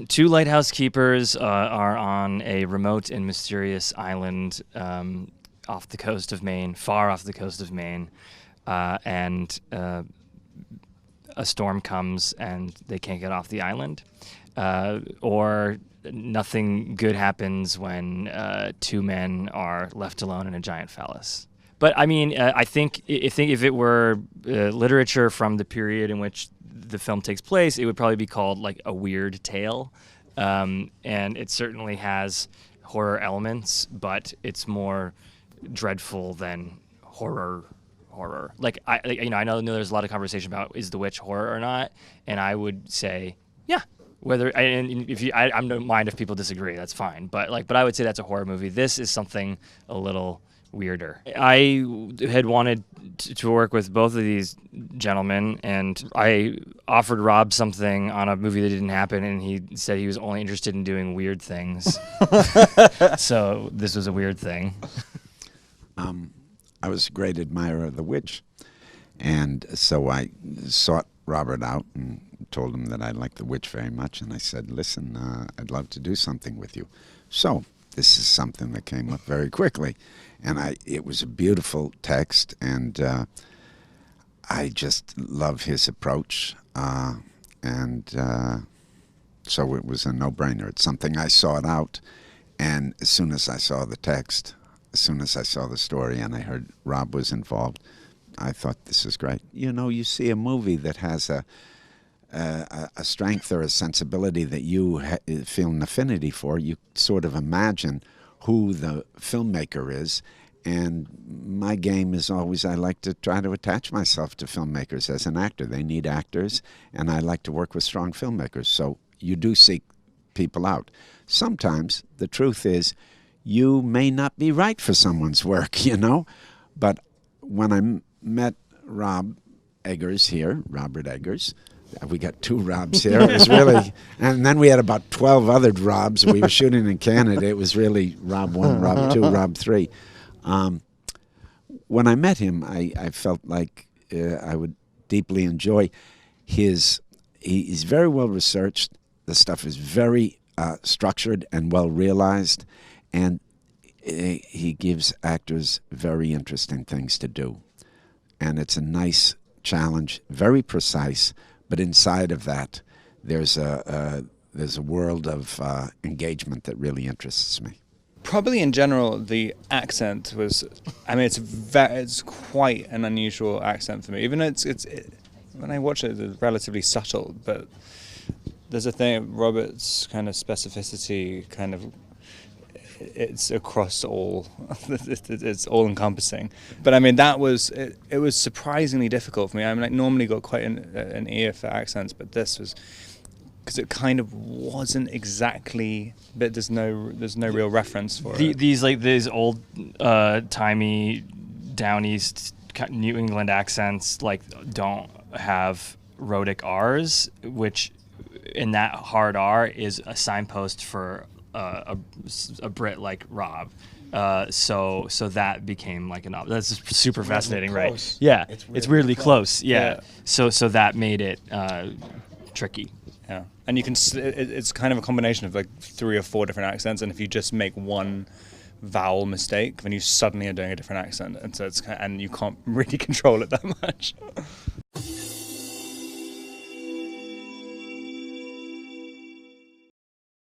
two lighthouse keepers are on a remote and mysterious island off the coast of Maine, far off the coast of Maine, and a storm comes and they can't get off the island, or nothing good happens when two men are left alone in a giant phallus. But I mean, I think if it were literature from the period in which the film takes place, it would probably be called like a weird tale, and it certainly has horror elements, but it's more dreadful than horror. Like I know there's a lot of conversation about is The Witch horror or not, and I would say yeah. And if I don't mind if people disagree, that's fine. But I would say that's a horror movie. This is something a little weirder. I had wanted to work with both of these gentlemen, and I offered Rob something on a movie that didn't happen, and he said he was only interested in doing weird things. So this was a weird thing. I was a great admirer of The Witch, and so I sought Robert out and told him that I liked The Witch very much, and I said, listen, I'd love to do something with you. So this is something that came up very quickly, and it was a beautiful text, and I just love his approach, and so it was a no-brainer. It's something I sought out, and as soon as I saw the text, as soon as I saw the story and I heard Rob was involved, I thought, this is great. You know, you see a movie that has a strength or a sensibility that you feel an affinity for, you sort of imagine who the filmmaker is. And my game is always, I like to try to attach myself to filmmakers as an actor. They need actors, and I like to work with strong filmmakers. So you do seek people out. Sometimes the truth is you may not be right for someone's work, you know. But when I met Robert Eggers, we got two Robs here. It was really, and then we had about 12 other Robs. We were shooting in Canada. It was really Rob 1, Rob 2, Rob 3. When I met him, I felt like I would deeply enjoy he's very well researched. The stuff is very structured and well realized, and he gives actors very interesting things to do. And it's a nice challenge, very precise, but inside of that, there's a world of engagement that really interests me. Probably in general, the accent was, I mean, it's quite an unusual accent for me. Even though when I watch it, it's relatively subtle, but there's a thing, Robert's kind of specificity it's across all, it's all encompassing. But I mean, it was surprisingly difficult for me. I mean, I normally got quite an ear for accents, but this was, because it kind of wasn't exactly, but there's no real reference for it. These old timey down east New England accents don't have rhotic R's, which in that hard R is a signpost for a Brit like Rob. So that became like that's super fascinating, right? Yeah, it's weirdly close. Yeah. So that made it tricky. Yeah, and you can. It's kind of a combination of like 3 or 4 different accents, and if you just make one vowel mistake, then you suddenly are doing a different accent, and so and you can't really control it that much.